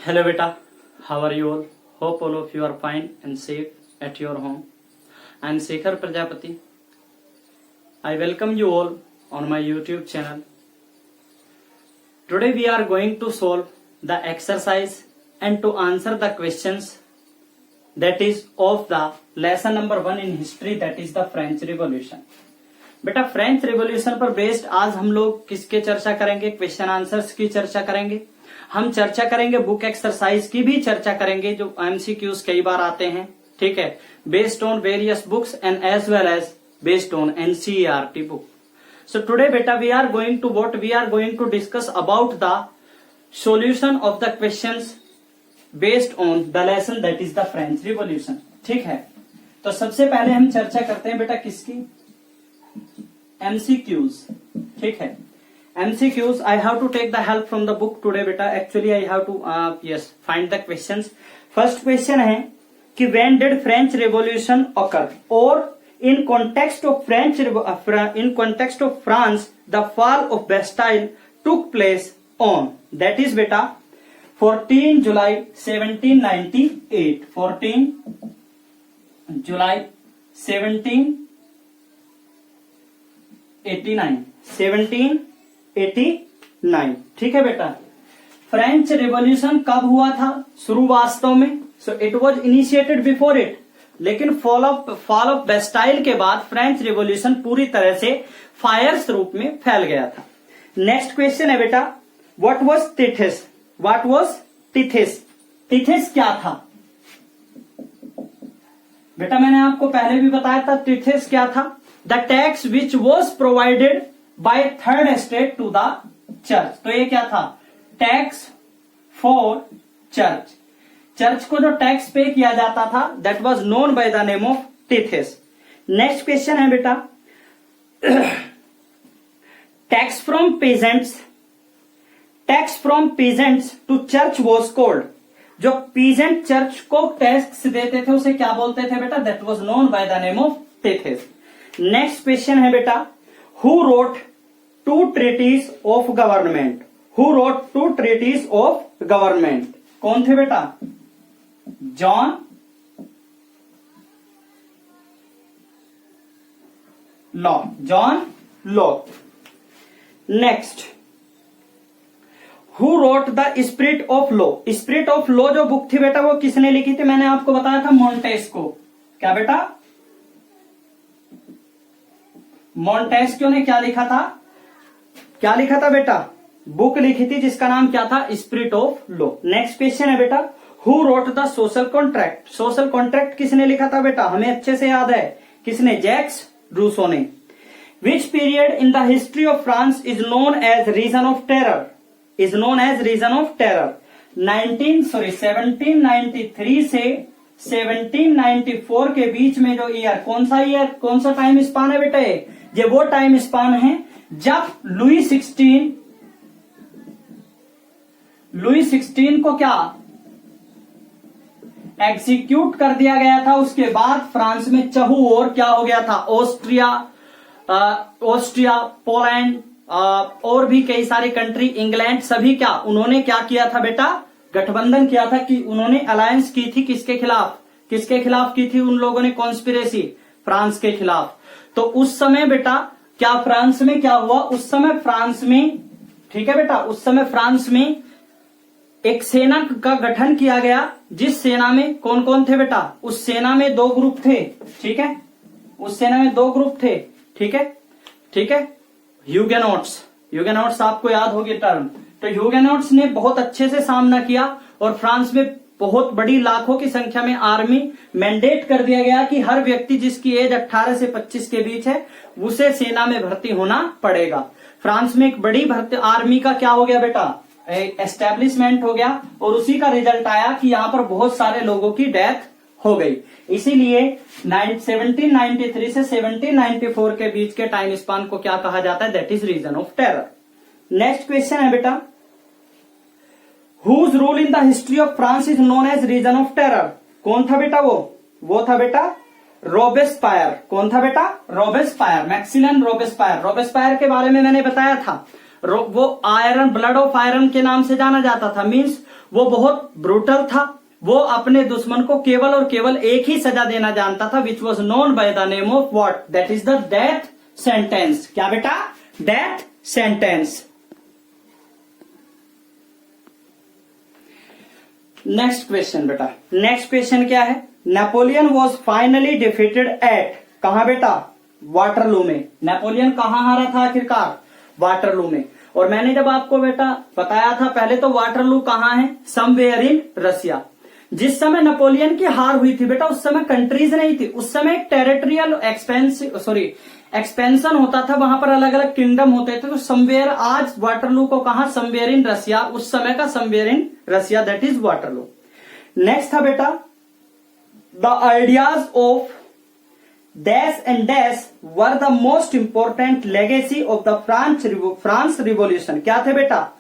Hello beta, how are you all? Hope all of you are fine and safe at your home. I am Shekhar Prajapati. I welcome you all on my YouTube channel. Today we are going to solve the exercise and to answer the questions that is of the lesson number 1 in history, that is the French Revolution. बेटा French revolution पर based आज हम लोग किसके चर्चा करेंगे? Question answers की चर्चा करेंगे। हम चर्चा करेंगे बुक एक्सरसाइज की भी चर्चा करेंगे जो एमसीक्यूज कई बार आते हैं, ठीक है, based on various books and as well as based on NCERT book. So today बेटा we are going to discuss about the solution of the questions based on the lesson that is the French revolution. ठीक है, तो सबसे पहले हम चर्चा करते हैं बेटा किसकी? MCQs। ठीक है, MCQs I have to take the help from the book today बेटा। Actually I have to find the questions। First question है कि when did French Revolution occur? और in context of France the fall of Bastille took place on, that is बेटा 14 July 1798। 14 July 1789। ठीक है बेटा, French revolution कब हुआ था शुरू वास्तव में? So it was initiated before it, लेकिन फॉल ऑफ बेस्टाइल के बाद फ्रेंच रिवॉल्यूशन पूरी तरह से फायर्स रूप में फैल गया था। नेक्स्ट क्वेश्चन है बेटा what was tithes? What was tithes? Tithes क्या था बेटा? मैंने आपको पहले भी बताया था टीथिस क्या था। The tax which was provided by third estate to the church। तो ये क्या था? Tax for church. चर्च को जो टैक्स पे किया जाता था that was known by the name of tithes. Next question है बेटा tax from peasants to church was called. जो पीजेंट चर्च को टैक्स देते थे उसे क्या बोलते थे बेटा? That was known by the name of tithes. Next question है बेटा who wrote two treatises of government? Who wrote two treatises of government? कौन थे बेटा? John Locke. Next who wrote the spirit of law? Spirit of law जो book थी बेटा वो किसने लिखी थी? मैंने आपको बताया था मॉन्टेस्को। क्या बेटा? मॉन्टेस्क्यू ने क्या लिखा था? क्या लिखा था बेटा? बुक लिखी थी जिसका नाम क्या था? Spirit of law. Next question है बेटा who wrote the social contract? Social contract किसने लिखा था बेटा? हमें अच्छे से याद है, किसने? जैक्स रूसो ने। Which period in the history of France is known as reign of terror? 1793 से 1794 के बीच में जो ईयर, कौन सा टाइम स्पान है बेटा? ये वो टाइम स्पान है जब लुई 16 को क्या एग्जीक्यूट कर दिया गया था। उसके बाद फ्रांस में चहु और क्या हो गया था? ऑस्ट्रिया, पोलैंड और भी कई सारी कंट्री, इंग्लैंड, सभी क्या उन्होंने क्या किया था बेटा? गठबंधन किया था कि उन्होंने अलायंस की थी किसके खिलाफ की थी उन लोगों ने? कॉन्स्पिरेसी, फ्रांस के खिलाफ। तो उस समय बेटा क्या फ्रांस में क्या हुआ? उस समय फ्रांस में, ठीक है बेटा, उस समय फ्रांस में एक सेना का गठन किया गया जिस सेना में कौन कौन थे बेटा? उस सेना में 2 ग्रुप थे, ठीक है, उस सेना में 2 ग्रुप थे, ठीक है। ह्यूगेनॉट्स आपको याद होगी टर्म। तो ह्यूगेनॉट्स ने बहुत अच्छे से सामना किया और फ्रांस में बहुत बड़ी लाखों की संख्या में आर्मी मैंडेट कर दिया गया कि हर व्यक्ति जिसकी एज 18 से 25 के बीच है उसे सेना में भर्ती होना पड़ेगा। फ्रांस में एक बड़ी भर्ती आर्मी का क्या हो गया बेटा? एस्टेब्लिशमेंट हो गया और उसी का रिजल्ट आया कि यहां पर बहुत सारे लोगों की डेथ हो गई। इसीलिए 1793 से 1794 के बीच के टाइम स्पान को क्या कहा जाता है? That is reign of terror. Next question है बेटा whose rule in the history of France is known as reign of terror? कौन था बेटा? वो था बेटा रोबेस्पायर। कौन था बेटा? रोबेस्पायर, मैक्सिमिलियन रोबेस्पायर। रोबेस्पायर के बारे में मैंने बताया था। वो आयरन, ब्लड ऑफ आयरन के नाम से जाना जाता था। मींस वो बहुत ब्रूटल था, वो अपने दुश्मन को केवल और केवल एक ही सजा देना जानता था, which was known by the name of what, that is the death sentence. क्या बेटा? Death sentence. नेक्स्ट क्वेश्चन बेटा, नेक्स्ट क्वेश्चन क्या है? Napoleon was finally defeated at, कहां बेटा? वाटरलू में। नेपोलियन कहां हारा था आखिरकार? वाटरलू में। और मैंने जब आपको बेटा बताया था पहले, तो वाटरलू कहां है? समवेयर इन रसिया। जिस समय नेपोलियन की हार हुई थी बेटा, उस समय कंट्रीज नहीं थी, उस समय टेरिटोरियल एक्सपेंशन होता था, वहां पर अलग अलग किंगडम होते थे। तो समवेयर, आज वाटरलू को कहा? समवेयर इन रसिया, उस समय का somewhere in Russia, that is Waterloo. Next था बेटा, the ideas of dash and dash were the most important legacy of the France revolution. क्या थे बेटा?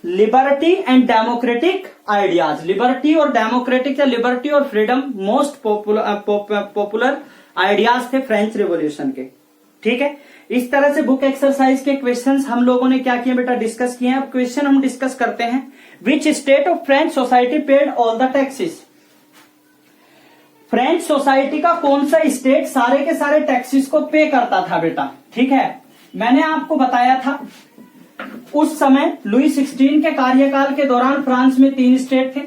Liberty and democratic ideas. Liberty और डेमोक्रेटिक या लिबर्टी और फ्रीडम मोस्ट पॉपुलर आइडियाज थे French revolution के। ठीक है, इस तरह से बुक एक्सरसाइज के क्वेश्चंस हम लोगों ने क्या किए बेटा? डिस्कस किए हैं। अब क्वेश्चन हम डिस्कस करते हैं। Which state of French society paid all the taxes? French society का कौन सा स्टेट सारे के सारे टैक्सेस को पे करता था बेटा? ठीक है, मैंने आपको बताया था उस समय लुई 16 के कार्यकाल के दौरान फ्रांस में 3 स्टेट थे।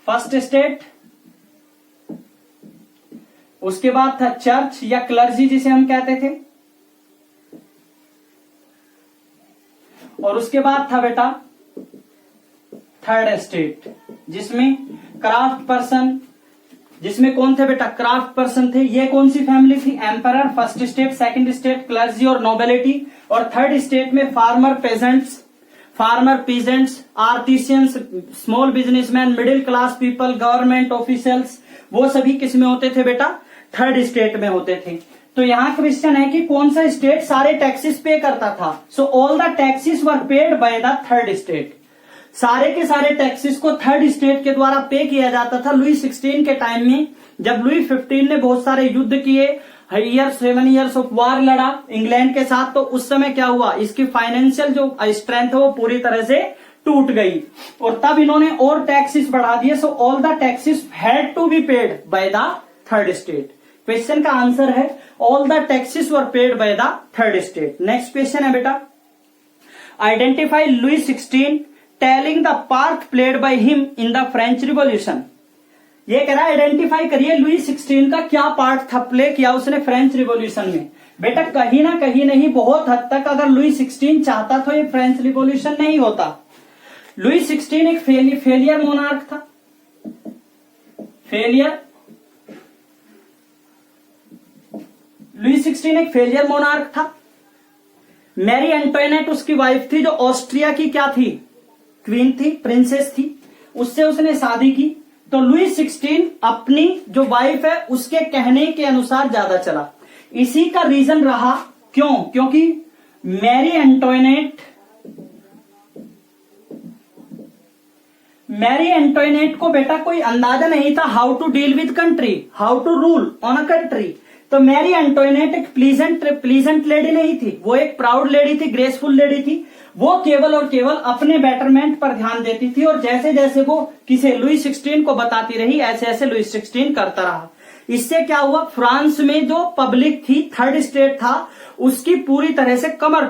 फर्स्ट स्टेट, उसके बाद था चर्च या क्लर्जी जिसे हम कहते थे, और उसके बाद था बेटा थर्ड स्टेट, जिसमें क्राफ्ट पर्सन, जिसमें कौन थे बेटा? क्राफ्ट पर्सन थे। ये कौन सी फैमिली थी? Emperor. First state, second state clergy और नोबिलिटी, और थर्ड स्टेट में farmer peasants, artisans, small businessman, middle class people, government officials, वो सभी किस में होते थे बेटा? थर्ड स्टेट में होते थे। तो यहां क्वेश्चन है कि कौन सा स्टेट सारे टैक्सेस पे करता था? सो all the taxes were paid by the third state. सारे के सारे टैक्सेस को थर्ड स्टेट के द्वारा पे किया जाता था। लुई 16 के टाइम में, जब लुई 15 ने बहुत सारे युद्ध किए, 7 ईयर्स ऑफ वार लड़ा इंग्लैंड के साथ, तो उस समय क्या हुआ? इसकी फाइनेंशियल जो स्ट्रेंथ है वो पूरी तरह से टूट गई, और तब इन्होंने और टैक्सेस बढ़ा दिए। So all the taxes had to be paid by the third state. Question का आंसर है all the taxes were paid by the third state. Next question है बेटा, identify Louis 16 telling the part played by him in the French revolution. ये कह रहा है identify करिए Louis 16 का क्या पार्ट था प्ले किया उसने फ्रेंच रिवॉल्यूशन में। बेटा कहीं ना कहीं नहीं, बहुत हद तक अगर लुई 16 चाहता तो ये फ्रेंच रिवॉल्यूशन नहीं होता। लुई 16 एक फेलियर मोनार्क था, लुई 16 एक फेलियर मोनार्क था। मैरी एंटोइनेट उसकी वाइफ थी, जो ऑस्ट्रिया की क्या थी? क्वीन थी, प्रिंसेस थी। उससे उसने शादी की। तो लुई 16 अपनी जो वाइफ है उसके कहने के अनुसार ज्यादा चला। इसी का रीजन रहा, क्यों? क्योंकि मैरी एंटोइनेट को बेटा कोई अंदाजा नहीं था how to deal with country, how to rule on a country. तो मैरी एंटोइनेट एक प्लीजेंट लेडी नहीं थी, वो एक प्राउड लेडी थी, ग्रेसफुल लेडी थी। वो केवल और केवल अपने बेटरमेंट पर ध्यान देती थी, और जैसे जैसे वो किसे लुई 16 को बताती रही, ऐसे ऐसे लुई 16 करता रहा। इससे क्या हुआ? फ्रांस में जो पब्लिक थी, थर्ड स्टेट था, उसकी पूरी तरह से कमर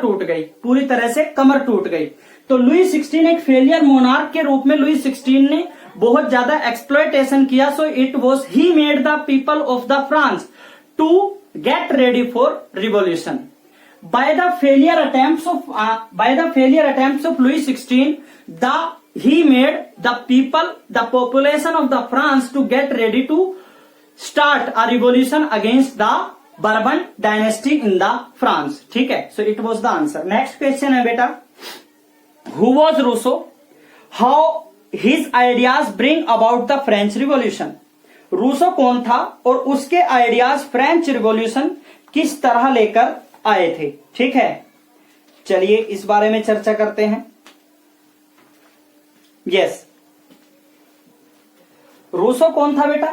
टूट गई। तो लुई 16 एक फेलियर मोनार्क के रूप में लुई 16 ने बहुत ज्यादा एक्सप्लॉयटेशन किया। So it was he made the people of the France to get ready for revolution. By the failure attempts of Louis XVI, he made the population of the France to get ready to start a revolution against the Bourbon dynasty in the France. ठीक है, so it was the answer. Next question है बेटा, who was Rousseau? How his ideas bring about the French Revolution? Rousseau कौन था और उसके ideas French revolution किस तरह लेकर आए थे? ठीक है, चलिए इस बारे में चर्चा करते हैं। यस, रूसो कौन था बेटा?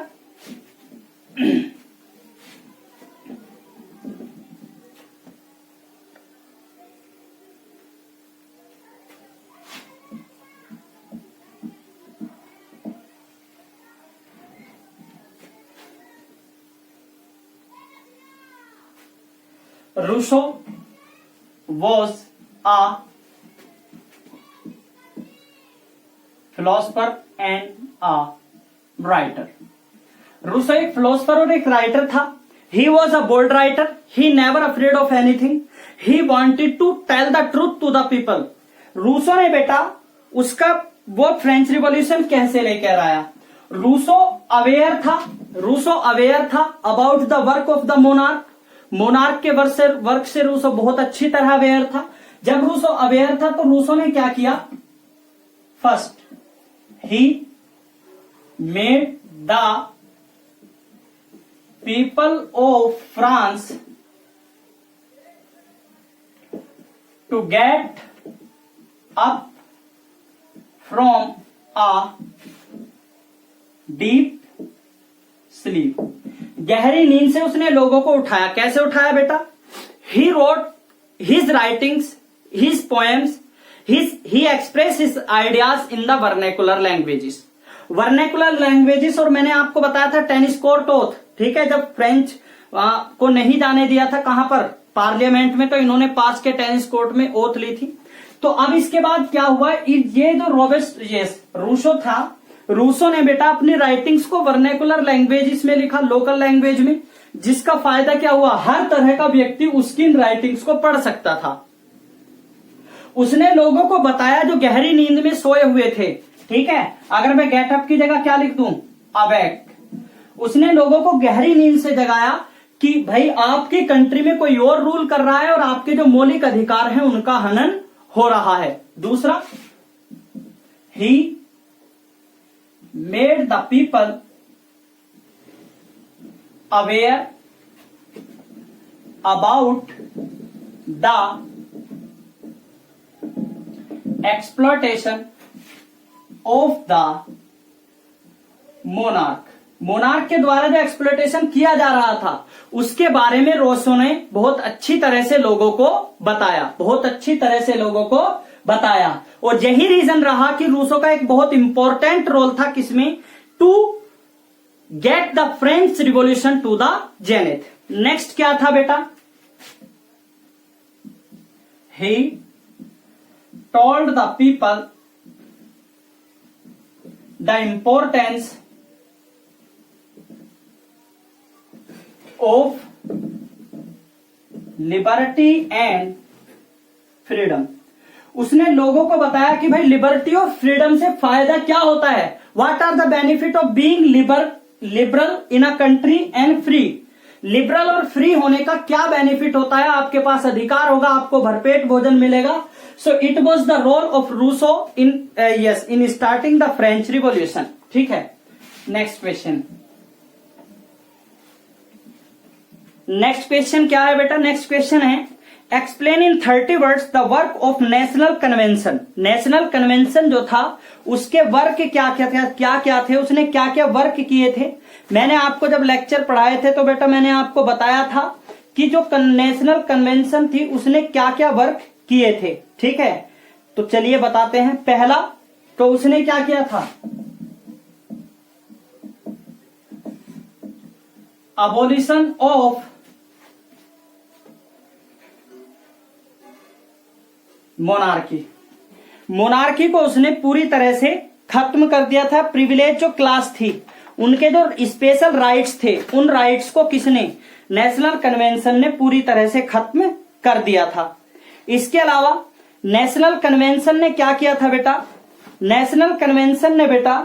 Rousseau was a philosopher and a writer. Rousseau एक फिलोसफर और एक राइटर था। He was a bold writer, he never afraid of anything, he wanted to tell the truth to the people. Rousseau ने बेटा उसका वो फ्रेंच रिवॉल्यूशन कैसे लेकर आया। रूसो अवेयर था about the work of the monarch. Monarch के work से रूसो बहुत अच्छी तरह अवेयर था। जब रूसो अवेयर था तो रूसो ने क्या किया, first he made the people of France to get up from a deep sleep. गहरी नींद से उसने लोगों को उठाया। कैसे उठाया बेटा, he wrote his writings, his poems, he express his ideas in the vernacular languages. Vernacular languages, और मैंने आपको बताया था टेनिस कोर्ट ओथ, ठीक है, जब फ्रेंच को नहीं जाने दिया था कहां पर, पार्लियामेंट में, तो इन्होंने पास के टेनिस कोर्ट में ओथ ली थी। तो अब इसके बाद क्या हुआ, ये जो रूसो था, रूसो ने बेटा अपनी राइटिंग्स को वर्नेकुलर लैंग्वेजेस में लिखा, लोकल लैंग्वेज में, जिसका फायदा क्या हुआ, हर तरह का व्यक्ति उसकी इन राइटिंग्स को पढ़ सकता था। उसने लोगों को बताया जो गहरी नींद में सोए हुए थे, ठीक है, अगर मैं गेट अप की जगह क्या लिख दूं, अवेक। उसने लोगों को गहरी नींद से जगाया कि भाई आपकी कंट्री में कोई और रूल कर रहा है और आपके जो मौलिक अधिकार हैं उनका हनन हो रहा है। दूसरा, ही made the people aware about the exploitation of the monarch. Monarch के द्वारा जो एक्सप्लॉयटेशन किया जा रहा था उसके बारे में रूसो ने बहुत अच्छी तरह से लोगों को बताया, बहुत अच्छी तरह से लोगों को बताया। और यही रीजन रहा कि रूसो का एक बहुत इंपॉर्टेंट रोल था किसमें, to get the French revolution to the zenith. Next क्या था बेटा, he told the people the importance of liberty and freedom. उसने लोगों को बताया कि भाई लिबर्टी और फ्रीडम से फायदा क्या होता है, what are the benefit of being liberal in a country and free. Liberal और फ्री होने का क्या बेनिफिट होता है, आपके पास अधिकार होगा, आपको भरपेट भोजन मिलेगा। So it was the role of Rousseau in starting the French revolution. ठीक है, नेक्स्ट क्वेश्चन। नेक्स्ट क्वेश्चन क्या है बेटा, नेक्स्ट क्वेश्चन है explain in 30 words the work of national convention. National convention जो था उसके वर्क क्या क्या थे, उसने क्या क्या वर्क किए थे। मैंने आपको जब लेक्चर पढ़ाए थे तो बेटा मैंने आपको बताया था कि जो नेशनल कन्वेंशन थी उसने क्या क्या वर्क किए थे। ठीक है, तो चलिए बताते हैं। पहला तो उसने क्या किया था, अबोलिशन ऑफ मोनार्की। मोनार्की को उसने पूरी तरह से खत्म कर दिया था। प्रिविलेज जो क्लास थी उनके जो स्पेशल राइट्स थे उन राइट्स को किसने, नेशनल कन्वेंशन ने पूरी तरह से खत्म कर दिया था। इसके अलावा नेशनल कन्वेंशन ने क्या किया था बेटा, नेशनल कन्वेंशन ने बेटा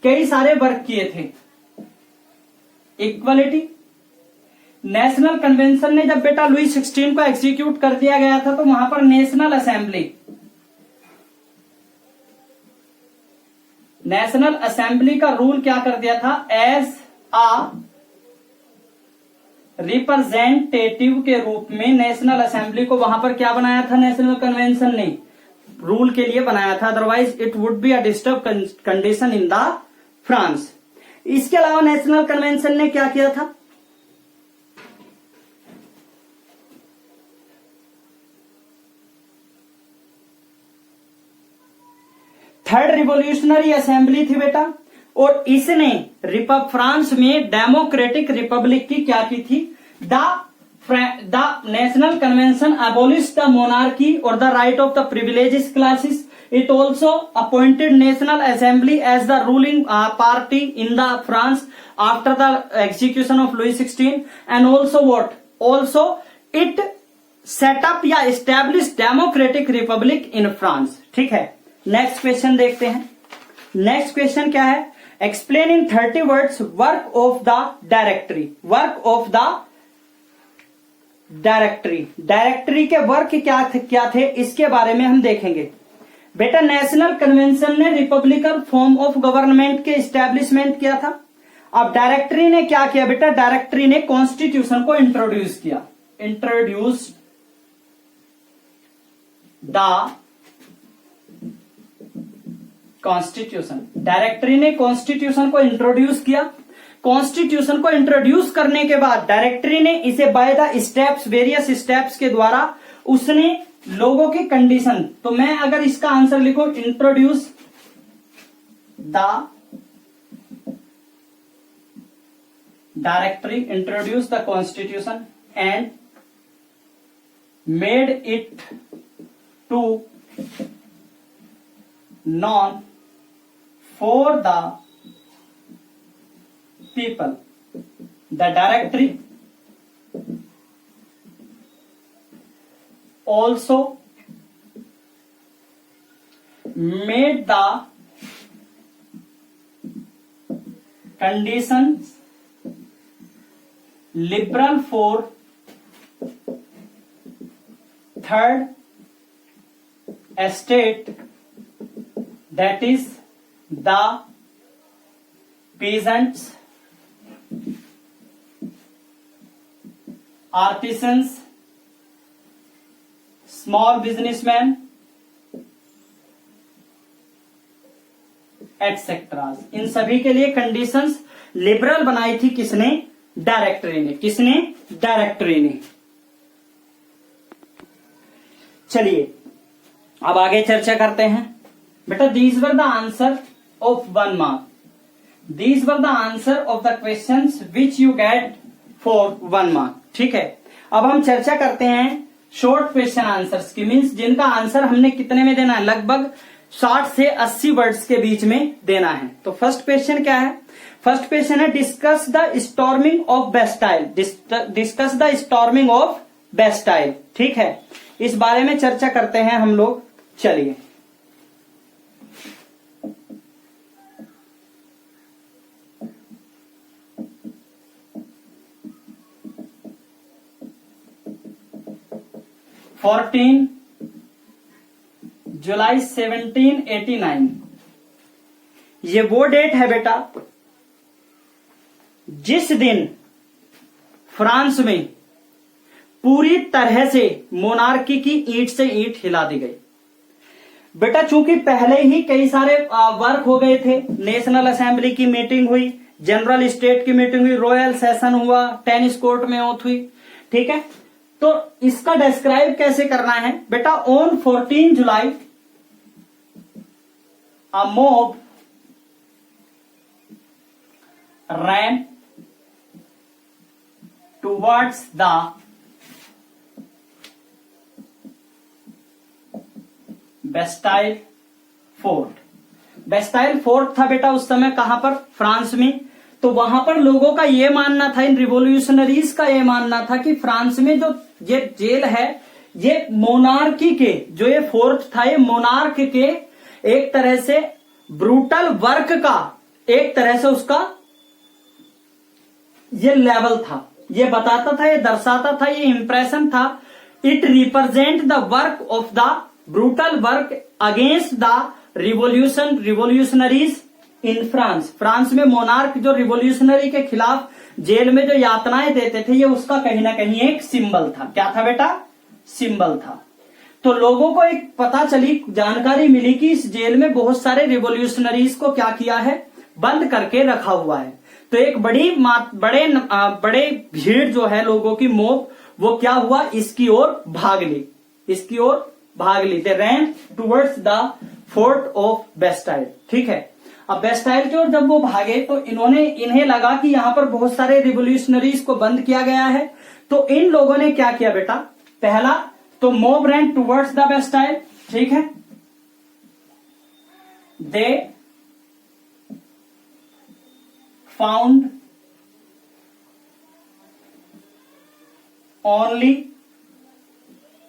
कई सारे वर्क किए थे। इक्वलिटी, नेशनल कन्वेंशन ने जब बेटा लुई 16 को एग्जीक्यूट कर दिया गया था तो वहां पर नेशनल असेंबली का रूल क्या कर दिया था, एज आ रिप्रेजेंटेटिव के रूप में नेशनल असेंबली को वहां पर क्या बनाया था, नेशनल कन्वेंशन ने रूल के लिए बनाया था। Otherwise it would be a disturb condition in the France. इसके अलावा नेशनल कन्वेंशन ने क्या किया था, थर्ड रिवोल्यूशनरी असेंबली थी बेटा, और इसने फ्रांस में डेमोक्रेटिक रिपब्लिक की क्या की थी, the The National Convention abolished the monarchy or the right of the privileged classes. It also appointed National Assembly as the ruling party in the France after the execution of Louis XVI. And also what? Also it set up या established democratic republic in France. ठीक है, next question देखते हैं. Next question क्या है? Explain in 30 words work of the directory. Work of the directory. Directory के work क्या थे इसके बारे में हम देखेंगे. बेटा, नेशनल कन्वेंशन ने रिपब्लिकन फॉर्म ऑफ गवर्नमेंट के स्टैब्लिशमेंट किया था. अब डायरेक्टरी ने क्या किया बेटा? डायरेक्टरी ने कॉन्स्टिट्यूशन को इंट्रोड्यूस किया. Introduce the constitution. डायरेक्टरी ने कॉन्स्टिट्यूशन को इंट्रोड्यूस किया. कॉन्स्टिट्यूशन को इंट्रोड्यूस करने के बाद डायरेक्टरी ने इसे by the steps, various steps के द्वारा उसने लोगों की कंडीशन. तो मैं अगर इसका आंसर लिखूं, introduce the directory, introduce the constitution and made it to known for the people. The directory also made the conditions liberal for third estate, that is the peasants, artisans, small businessman etcetera. इन सभी के लिए conditions liberal बनाई थी किसने? Directory ने. किसने? Directory ने. चलिए अब आगे चर्चा करते हैं. बेटा, these were the answer of 1 mark. These were the answer of the questions which you get for 1 mark. ठीक है, अब हम चर्चा करते हैं शॉर्ट क्वेश्चन आंसर्स की. मीन्स जिनका आंसर हमने कितने में देना है? लगभग 60 से 80 वर्ड्स के बीच में देना है. तो फर्स्ट क्वेश्चन क्या है? फर्स्ट क्वेश्चन है discuss the storming of Bastille. Discuss the storming of Bastille. ठीक है, इस बारे में चर्चा करते हैं हम लोग. चलिए, जुलाई 1789 ये वो डेट है बेटा जिस दिन फ्रांस में पूरी तरह से मोनार्की की ईंट से ईंट हिला दी गई. बेटा, चूंकि पहले ही कई सारे वर्क हो गए थे. नेशनल असेंबली की मीटिंग हुई, जनरल स्टेट की मीटिंग हुई, रॉयल सेशन हुआ, टेनिस कोर्ट में ओथ हुई. ठीक है, तो इसका डिस्क्राइब कैसे करना है बेटा? On 14 July a mob ran towards the Bastille fort. Bastille fort था बेटा उस समय कहां पर? फ्रांस में. तो वहां पर लोगों का ये मानना था, इन रिवोल्यूशनरीज का ये मानना था कि फ्रांस में जो ये जेल है ये मोनार्की के, जो ये फोर्ट था ये मोनार्क के एक तरह से ब्रूटल वर्क का एक तरह से उसका ये लेवल था. ये बताता था, ये दर्शाता था, ये इंप्रेशन था. It represent the work of the brutal work against the revolutionaries in France. France में मोनार्क जो रिवोल्यूशनरी के खिलाफ जेल में जो यातनाएं देते थे, ये उसका कहीं ना कहीं एक सिंबल था. क्या था बेटा? सिंबल था. तो लोगों को एक पता चली, जानकारी मिली कि इस जेल में बहुत सारे रिवोल्यूशनरीज को क्या किया है? बंद करके रखा हुआ है. तो एक बड़े भीड़ जो है लोगों की मोब, वो क्या हुआ? इसकी ओर भाग ली. इसकी ओर भाग ली. They ran towards the fort of Bastille. ठीक है, अब बेस्टाइल की ओर जब वो भागे तो इन्हें लगा कि यहां पर बहुत सारे रिवोल्यूशनरीज को बंद किया गया है, तो इन लोगों ने क्या किया बेटा, पहला तो mob ran towards the Bastille, ठीक है, they found only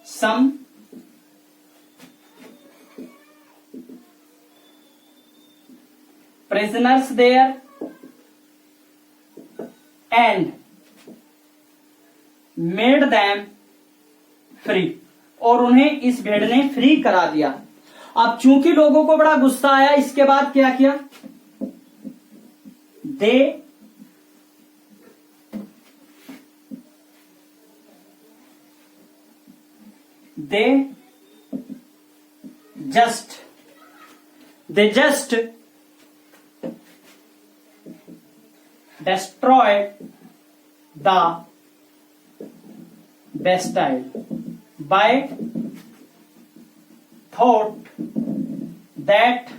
some prisoners there and made them free, और उन्हें इस भीड़ ने फ्री करा दिया। अब चूंकि लोगों को बड़ा गुस्सा आया, इसके बाद क्या किया, they just destroyed the Bastille by thought that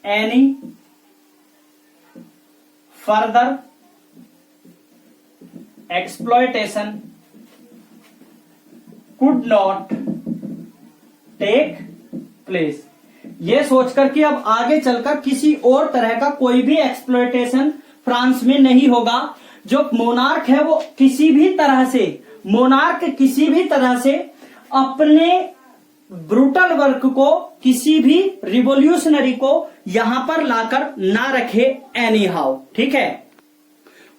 any further exploitation could not take place। ये सोचकर कि अब आगे चलकर किसी और तरह का कोई भी एक्सप्लॉयटेशन फ्रांस में नहीं होगा, जो मोनार्क है वो किसी भी तरह से अपने ब्रूटल वर्क को, किसी भी रिवोल्यूशनरी को यहां पर लाकर ना रखे एनी हाउ, ठीक है।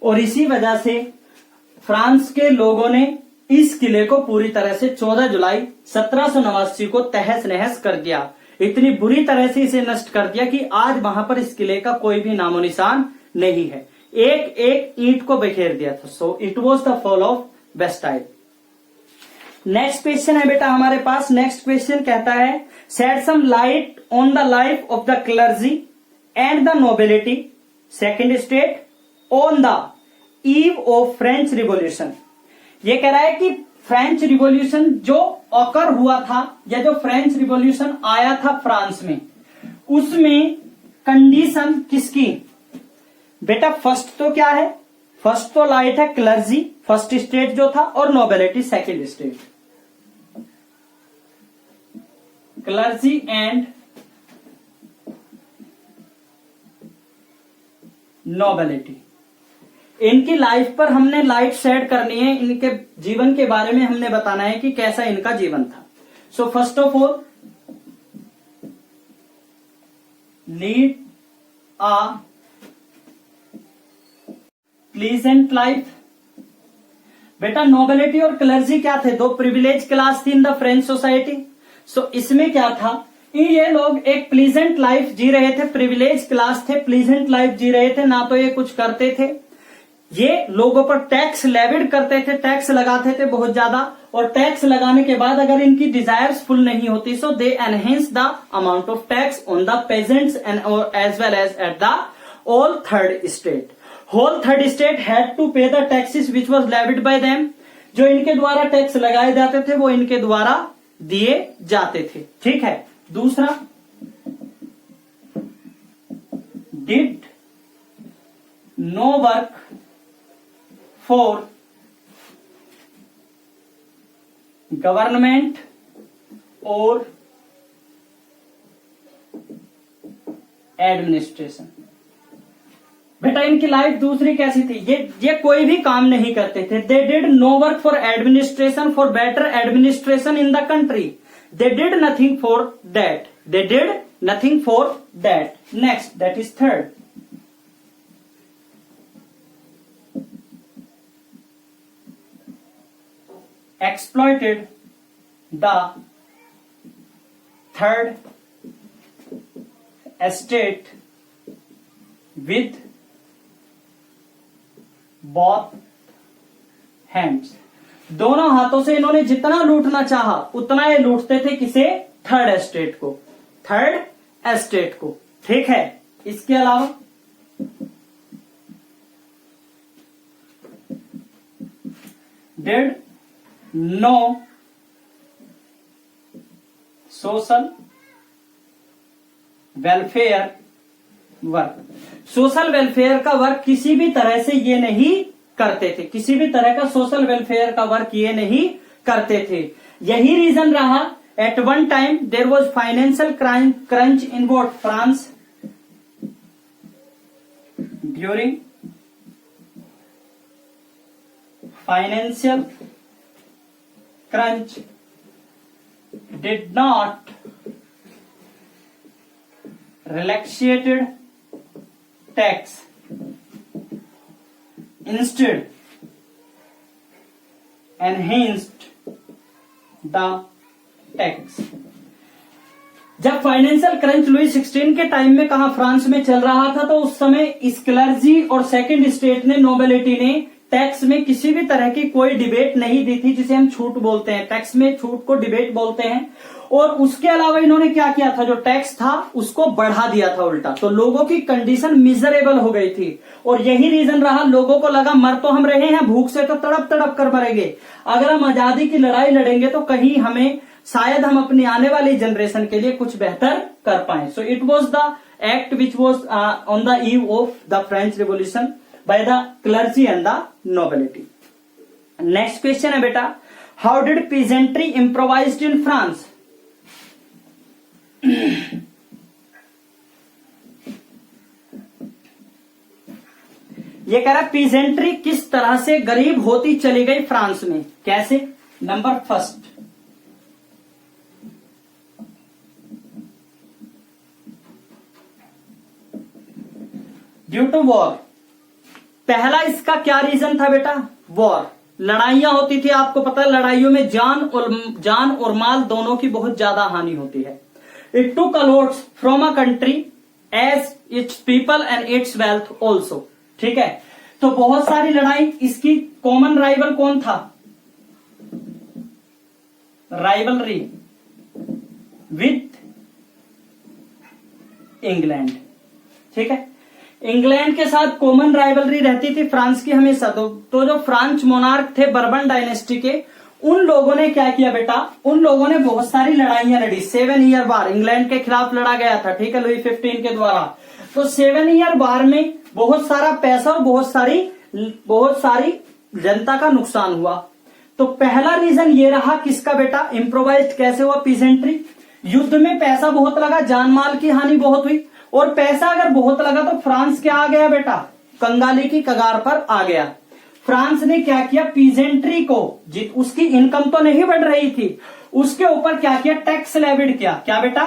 और इसी वजह से फ्रांस के लोगों ने इस किले को पूरी तरह से 14 जुलाई 1789 को तहस नहस कर दिया। इतनी बुरी तरह से इसे नष्ट कर दिया कि आज वहां पर इस किले का कोई भी नामो निशान नहीं है, एक एक ईंट को बिखेर दिया था। So it was the fall of Bastille. Next question है बेटा हमारे पास। नेक्स्ट क्वेश्चन कहता है shed some light on the life of the clergy and the nobility second state on the eve of French revolution. ये कह रहा है कि फ्रेंच रिवॉल्यूशन जो ऑकर हुआ था, या जो फ्रेंच रिवॉल्यूशन आया था फ्रांस में, उसमें कंडीशन किसकी बेटा। फर्स्ट तो क्या है, फर्स्ट तो लाइट है क्लर्जी फर्स्ट स्टेट जो था, और nobility second state. Clergy and nobility, इनकी लाइफ पर हमने लाइट शेड करनी है, इनके जीवन के बारे में हमने बताना है कि कैसा इनका जीवन था। So first of all lead a pleasant life. बेटा नोबिलिटी और क्लर्जी क्या थे, दो प्रिविलेज क्लास थी in the French society. So इसमें क्या था, ये लोग एक प्लीजेंट लाइफ जी रहे थे, प्रिविलेज क्लास थे, प्लीजेंट लाइफ जी रहे थे, ना तो ये कुछ करते थे, ये लोगों पर टैक्स लेविड करते थे, टैक्स लगाते थे बहुत ज्यादा, और टैक्स लगाने के बाद अगर इनकी डिजायर्स फुल नहीं होती, so they enhance the amount of tax on the peasants and as well as at the all third state. Whole third state had to pay the taxes which was levied by them. जो इनके द्वारा tax लगाए जाते थे वो इनके द्वारा दिए जाते थे, ठीक है। दूसरा, did no work for government और एडमिनिस्ट्रेशन। बेटा इनकी लाइफ दूसरी कैसी थी, ये कोई भी काम नहीं करते थे। They did no work for administration, for better administration in the country. They did nothing for that, they did nothing for that. Next, that is third, exploited the third estate with both hands। दोनों हाथों से इन्होंने जितना लूटना चाहा उतना ये लूटते थे, किसे, थर्ड एस्टेट को, थर्ड एस्टेट को, ठीक है। इसके अलावा did no social welfare work. Social welfare का वर्क किसी भी तरह से ये नहीं करते थे, किसी भी तरह का सोशल वेलफेयर का वर्क ये नहीं करते थे। यही रीजन रहा at one time there was financial crunch in what France during financial crunch did not relaxated tax, instead enhanced the tax। जब फाइनेंशियल क्रंच लुई 16 के टाइम में कहा फ्रांस में चल रहा था, तो उस समय इस क्लर्जी और सेकंड स्टेट ने, नोबिलिटी ने टैक्स में किसी भी तरह की कोई डिबेट नहीं दी थी, जिसे हम छूट बोलते हैं। टैक्स में छूट को डिबेट बोलते हैं। और उसके अलावा इन्होंने क्या किया था, जो टैक्स था उसको बढ़ा दिया था उल्टा, तो लोगों की कंडीशन मिजरेबल हो गई थी। और यही रीजन रहा, लोगों को लगा मर तो हम रहे हैं, भूख से तो तड़प तड़प कर मरेंगे, अगर हम आजादी की लड़ाई लड़ेंगे तो कहीं हमें शायद हम अपनी आने वाली जनरेशन के लिए कुछ बेहतर कर पाए। सो it was the act which was on the eve of the French revolution by the clergy and the nobility. Next question है बेटा, how did peasantry improvised in France. ये कह रहा पीजेंट्री किस तरह से गरीब होती चली गई फ्रांस में, कैसे। Number first, due to war. पहला इसका क्या रीजन था बेटा, वॉर, लड़ाइयां होती थी। आपको पता है लड़ाइयों में जान और माल दोनों की बहुत ज्यादा हानि होती है। It took a lots from a country as its people and its wealth also. ठीक है, तो बहुत सारी लड़ाई। इसकी कॉमन राइवल कौन था, राइवलरी विथ इंग्लैंड। ठीक है, इंग्लैंड के साथ कॉमन राइवलरी रहती थी फ्रांस की हमेशा। तो जो फ्रांच मोनार्क थे बर्बन डायनेस्टी के, उन लोगों ने क्या किया बेटा, उन लोगों ने बहुत सारी लड़ाइयां लड़ी। 7 ईयर वार इंग्लैंड के खिलाफ लड़ा गया था, ठीक है, लुई 15 के द्वारा। तो 7 ईयर वार में बहुत सारा पैसा और बहुत सारी जनता का नुकसान हुआ। तो पहला रीजन ये रहा किसका बेटा, इम्प्रोवाइज्ड कैसे हुआ, पीजेंट्री। युद्ध में पैसा बहुत लगा, जान माल की हानि बहुत हुई। और पैसा अगर बहुत लगा तो फ्रांस क्या आ गया बेटा, कंगाली की कगार पर आ गया। फ्रांस ने क्या किया, पीजेंट्री को, उसकी इनकम तो नहीं बढ़ रही थी, उसके ऊपर क्या किया, टैक्स लेविड किया। क्या बेटा,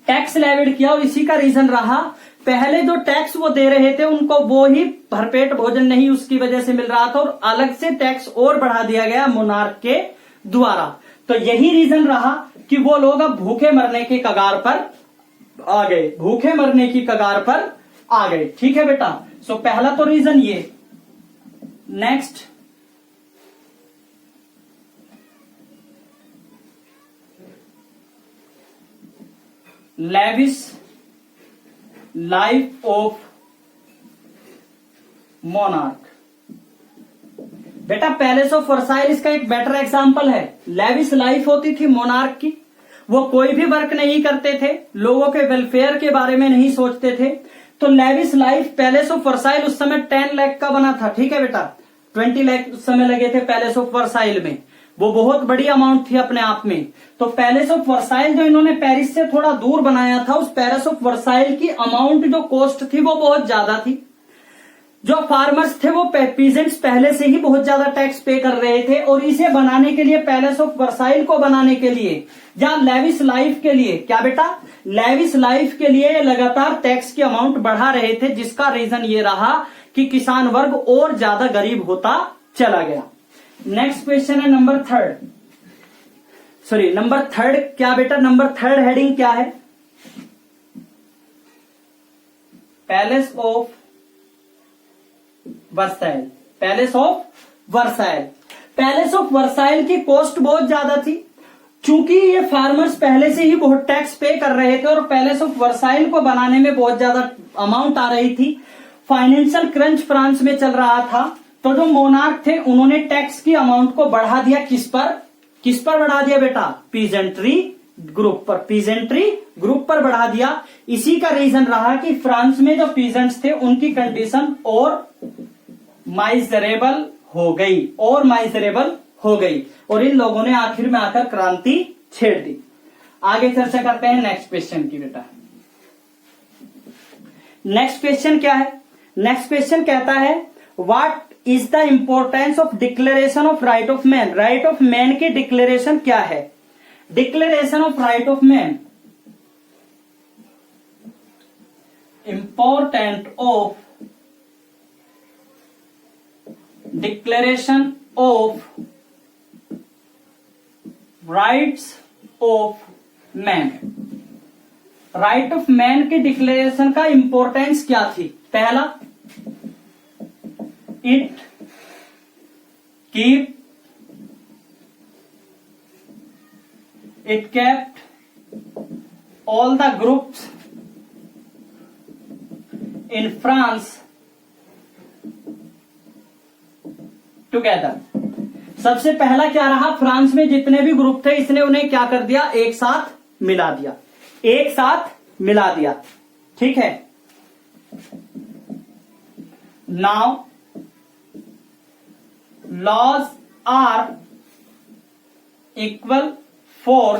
टैक्स लेविड किया। और इसी का रीजन रहा, पहले जो टैक्स वो दे रहे थे उनको वो ही भरपेट भोजन नहीं उसकी वजह से मिल रहा था, और अलग से टैक्स और बढ़ा दिया गया मोनार्क के द्वारा। तो यही रीजन रहा कि वो लोग अब भूखे मरने की कगार पर आ गए, भूखे मरने की कगार पर आ गए। ठीक है बेटा, सो पहला तो रीजन ये। Next, lavish life of monarch. बेटा पैलेस ऑफ वर्साइल इसका एक बेटर एग्जांपल है। लेविश लाइफ होती थी मोनार्क की, वो कोई भी वर्क नहीं करते थे, लोगों के वेलफेयर के बारे में नहीं सोचते थे। तो lavish life, palace of Versailles उस समय 10 लाख का बना था। ठीक है बेटा, 20 लाख उस समय लगे थे पैलेस ऑफ वर्साइल में, वो बहुत बड़ी अमाउंट थी अपने आप में। तो पैलेस ऑफ वर्साइल जो इन्होंने पेरिस से थोड़ा दूर बनाया था, उस पैलेस ऑफ वर्साइल की अमाउंट जो कॉस्ट थी वो बहुत ज्यादा थी। जो फार्मर्स थे वो पीजेंट्स पहले से ही बहुत ज्यादा टैक्स पे कर रहे थे, और इसे बनाने के लिए, पैलेस ऑफ वर्साइल को बनाने के लिए या लेविश लाइफ के लिए, क्या बेटा, लेविश लाइफ के लिए लगातार टैक्स की अमाउंट बढ़ा रहे थे, जिसका रीजन ये रहा कि किसान वर्ग और ज्यादा गरीब होता चला गया। नेक्स्ट क्वेश्चन है नंबर थर्ड। क्या बेटा, नंबर थर्ड हेडिंग क्या है, palace of Versailles. Palace of Versailles, palace of Versailles की कॉस्ट बहुत ज्यादा थी, चूंकि ये फार्मर्स पहले से ही बहुत टैक्स पे कर रहे थे और पैलेस ऑफ वर्साइल को बनाने में बहुत ज्यादा अमाउंट आ रही थी। फाइनेंशियल क्रंच फ्रांस में चल रहा था, तो जो मोनार्क थे उन्होंने टैक्स की अमाउंट को बढ़ा दिया। किस पर बढ़ा दिया बेटा, पीजेंट्री ग्रुप पर, पीजेंट्री ग्रुप पर बढ़ा दिया। इसी का रीजन रहा कि फ्रांस में जो पीजेंट्स थे उनकी कंडीशन और माइजरेबल हो गई, और माइजरेबल हो गई, और इन लोगों ने आखिर में आकर क्रांति छेड़ दी। आगे चर्चा करते हैं नेक्स्ट क्वेश्चन की बेटा। नेक्स्ट क्वेश्चन क्या है? नेक्स्ट क्वेश्चन कहता है what is the importance of declaration of right of man. Right of man की डिक्लेरेशन क्या है? Declaration of right of man, important of declaration of rights of man. Right of man की declaration का importance क्या थी? पहला, it kept all the groups in France together। सबसे पहला क्या रहा? फ्रांस में जितने भी ग्रुप थे इसने उन्हें क्या कर दिया? एक साथ मिला दिया, एक साथ मिला दिया। ठीक है। Now laws are equal for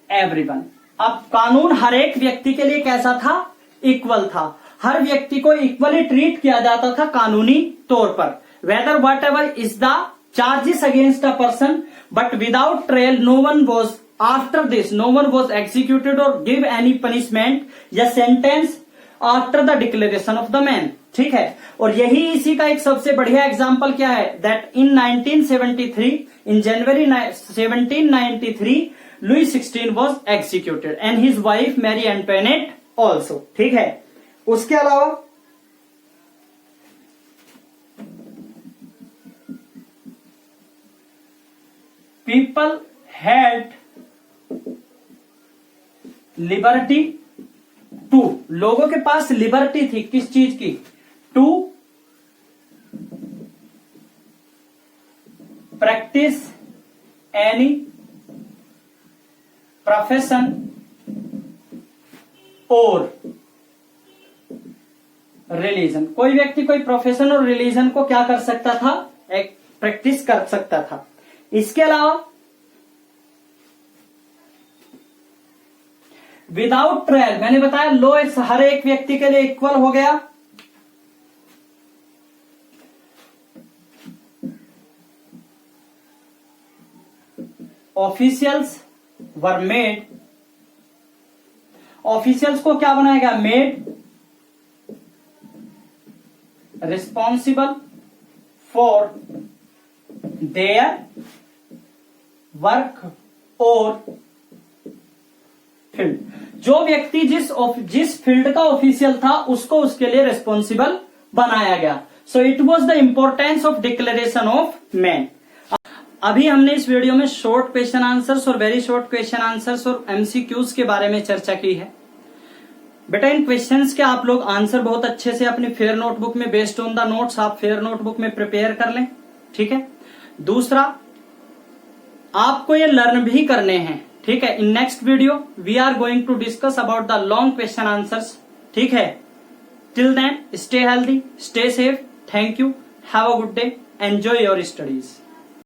everyone. अब कानून हर एक व्यक्ति के लिए कैसा था? इक्वल था। हर व्यक्ति को इक्वली ट्रीट किया जाता था कानूनी तौर पर। Whether whatever is the charges against a person, but without trial no one was after this, no one was executed और गिव एनी पनिशमेंट या sentence after the declaration of the man. ठीक है। और यही इसी का एक सबसे बढ़िया एग्जाम्पल क्या है? That in 1973, in January 1793, Louis 16 was executed and his wife Mary Antoinette also. ठीक है। उसके अलावा पीपल हैड लिबर्टी टू, लोगों के पास लिबर्टी थी किस चीज की? टू प्रैक्टिस एनी प्रोफेशन और रिलीजन। कोई व्यक्ति कोई प्रोफेशन और रिलीजन को क्या कर सकता था? एक प्रैक्टिस कर सकता था। इसके अलावा विदाउट ट्रायल, मैंने बताया लो हर एक व्यक्ति के लिए इक्वल हो गया। ऑफिशियल्स वर मेड, ऑफिशियल्स को क्या बनाया गया? Made responsible for their work और फील्ड। जो व्यक्ति जिस फील्ड का ऑफिशियल था उसको उसके लिए रिस्पॉन्सिबल बनाया गया। सो it was the importance of declaration of man. अभी हमने इस वीडियो में शॉर्ट क्वेश्चन आंसर्स और वेरी शॉर्ट क्वेश्चन आंसर्स और एमसीक्यूज के बारे में चर्चा की है। बेटा इन क्वेश्चंस के आप लोग आंसर बहुत अच्छे से अपनी फेयर नोटबुक में बेस्ड ऑन द नोट्स आप फेयर नोटबुक में प्रिपेयर कर लें। ठीक है। दूसरा, आपको ये लर्न भी करने हैं। ठीक है। In next video we are going to discuss about the long question answers. ठीक है। Till then stay healthy, stay safe. Thank you, have a good day, enjoy your studies.